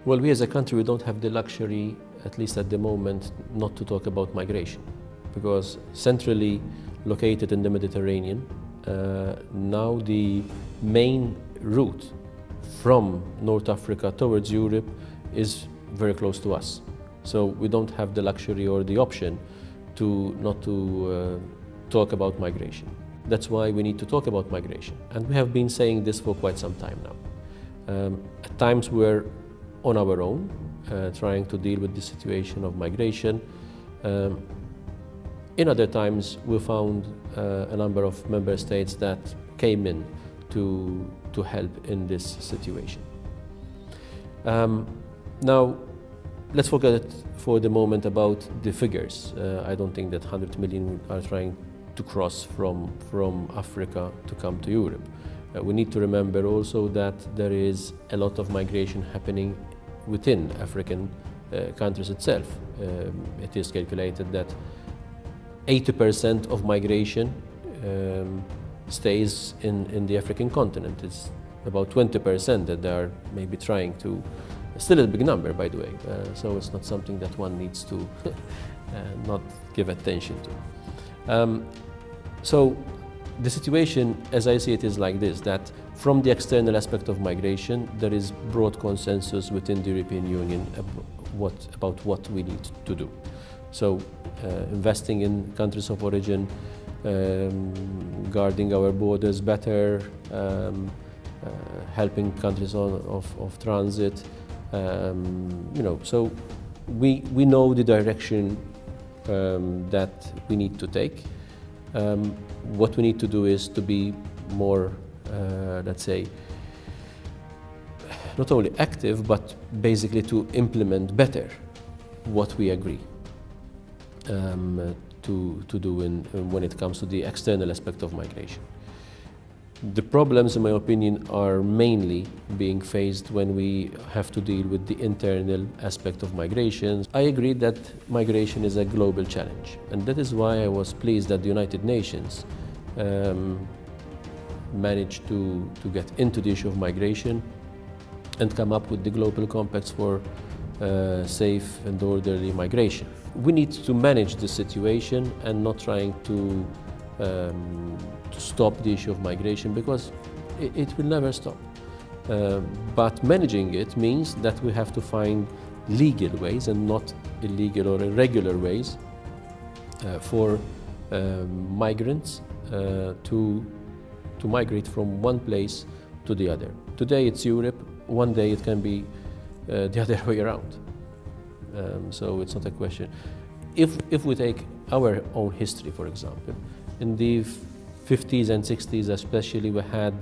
Well, we as a country, we don't have the luxury, at least at the moment, not to talk about migration, because centrally located in the Mediterranean, now the main route from North Africa towards Europe is very close to us. So we don't have the luxury or the option to not to talk about migration. That's why we need to talk about migration. And we have been saying this for quite some time now. At times we're on our own, trying to deal with the situation of migration. In other times, we found a number of member states that came in to help in this situation. Now, let's forget for the moment about the figures. I don't think that 100 million are trying to cross from Africa to come to Europe. We need to remember also that there is a lot of migration happening within African countries itself. It is calculated that 80% of migration stays in the African continent. It's about 20% that they are maybe trying to, still a big number by the way, so it's not something that one needs to not give attention to. So the situation, as I see it, is like this, that from the external aspect of migration, there is broad consensus within the European Union about what we need to do. So investing in countries of origin, guarding our borders better, helping countries of transit, so we know the direction that we need to take. What we need to do is to be more, let's say, not only active, but basically to implement better what we agree to do when it comes to the external aspect of migration. The problems, in my opinion, are mainly being faced when we have to deal with the internal aspect of migration. I agree that migration is a global challenge, and that is why I was pleased that the United Nations managed to get into the issue of migration and come up with the Global Compact for safe and orderly migration. We need to manage the situation and not trying to stop the issue of migration, because it will never stop. But managing it means that we have to find legal ways and not illegal or irregular ways for migrants to migrate from one place to the other. Today it's Europe, one day it can be the other way around. So it's not a question. If we take our own history, for example, in the 50s and 60s especially, we had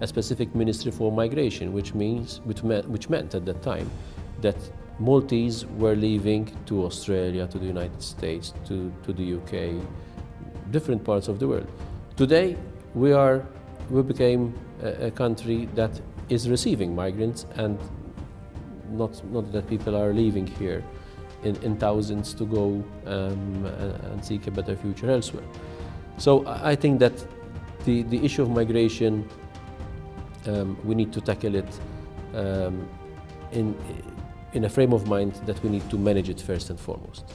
a specific ministry for migration, which meant at that time that Maltese were leaving to Australia, to the United States, to the UK, different parts of the world. Today, we became a country that is receiving migrants, and not that people are leaving here in thousands to go and seek a better future elsewhere. So I think that the issue of migration, we need to tackle it in a frame of mind that we need to manage it first and foremost.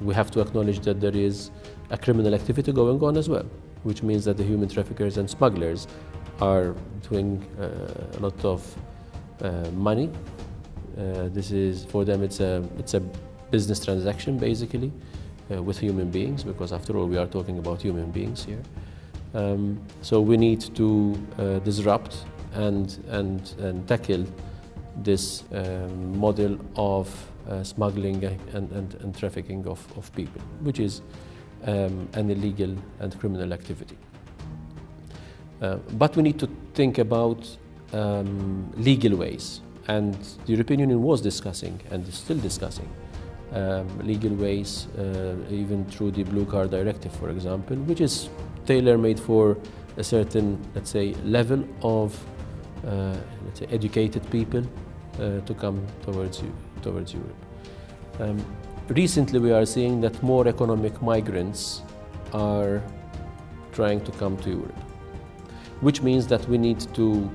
We have to acknowledge that there is a criminal activity going on as well, which means that the human traffickers and smugglers are doing a lot of money. This is, for them, it's a business transaction basically with human beings, because after all we are talking about human beings here. So we need to disrupt and tackle this model of smuggling and trafficking of people, which is an illegal and criminal activity. But we need to think about legal ways, and the European Union was discussing and is still discussing legal ways, even through the Blue Card Directive, for example, which is tailor-made for a certain, let's say, level of let's say, educated people to come towards Europe. Recently, we are seeing that more economic migrants are trying to come to Europe, which means that we need to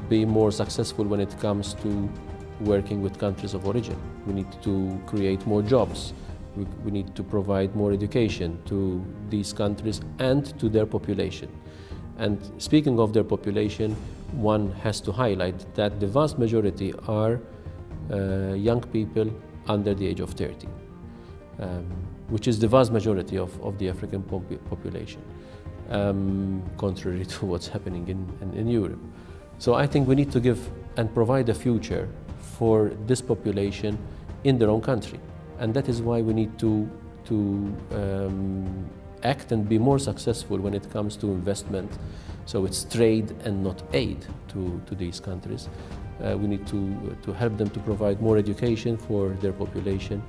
be more successful when it comes to working with countries of origin. We need to create more jobs. We need to provide more education to these countries and to their population. And speaking of their population, one has to highlight that the vast majority are young people under the age of 30, which is the vast majority of the African population, contrary to what's happening in Europe. So I think we need to give and provide a future for this population in their own country. And that is why we need to act and be more successful when it comes to investment. So it's trade and not aid to these countries. We need to help them to provide more education for their population.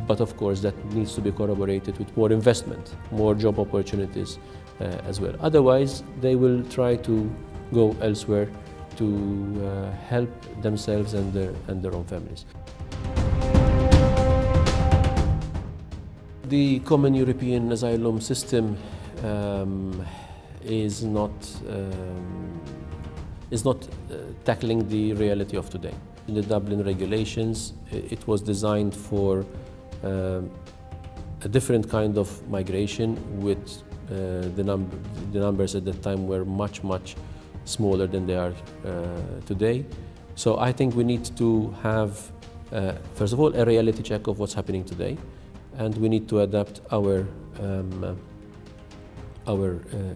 But of course, that needs to be corroborated with more investment, more job opportunities as well. Otherwise, they will try to go elsewhere to help themselves and their own families. The common European asylum system is not tackling the reality of today. In the Dublin regulations, it was designed for a different kind of migration, with the numbers at that time were much smaller than they are today. So I think we need to have, first of all, a reality check of what's happening today, and we need to adapt our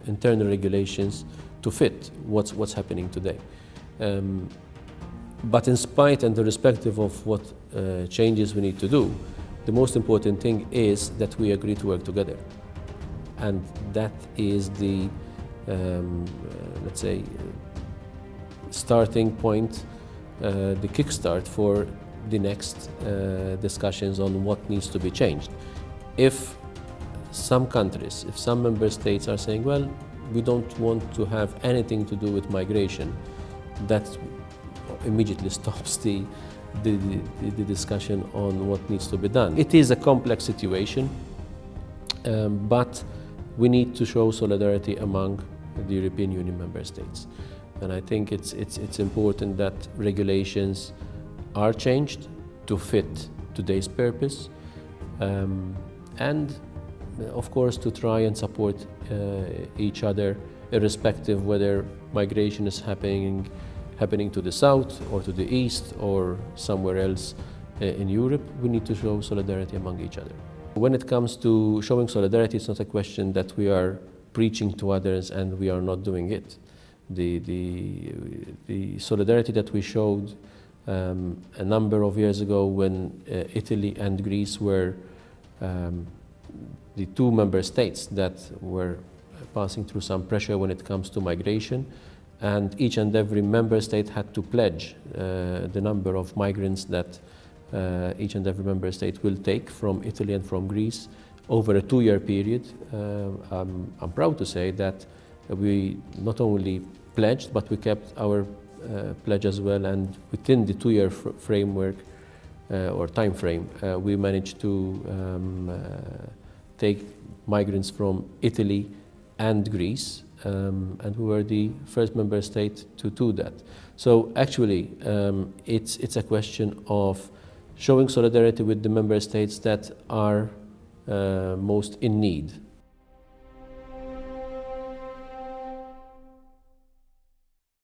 internal regulations to fit what's happening today. But in spite and irrespective of what changes we need to do, the most important thing is that we agree to work together. And that is the, let's say, starting point, the kickstart for the next discussions on what needs to be changed. If some countries, if some member states are saying, well, we don't want to have anything to do with migration, that immediately stops the discussion on what needs to be done. It is a complex situation, but we need to show solidarity among the European Union member states. And I think it's important that regulations are changed to fit today's purpose, and of course to try and support each other, irrespective whether migration is happening to the south or to the east or somewhere else in Europe. We need to show solidarity among each other. When it comes to showing solidarity, it's not a question that we are preaching to others and we are not doing it. The solidarity that we showed a number of years ago when Italy and Greece were the two member states that were passing through some pressure when it comes to migration, and each and every member state had to pledge the number of migrants that each and every member state will take from Italy and from Greece over a 2-year period. I'm proud to say that we not only pledged, but we kept our pledge as well, and within the 2-year framework or time frame, we managed to take migrants from Italy and Greece, and we were the first member state to do that. So actually, it's a question of showing solidarity with the member states that are most in need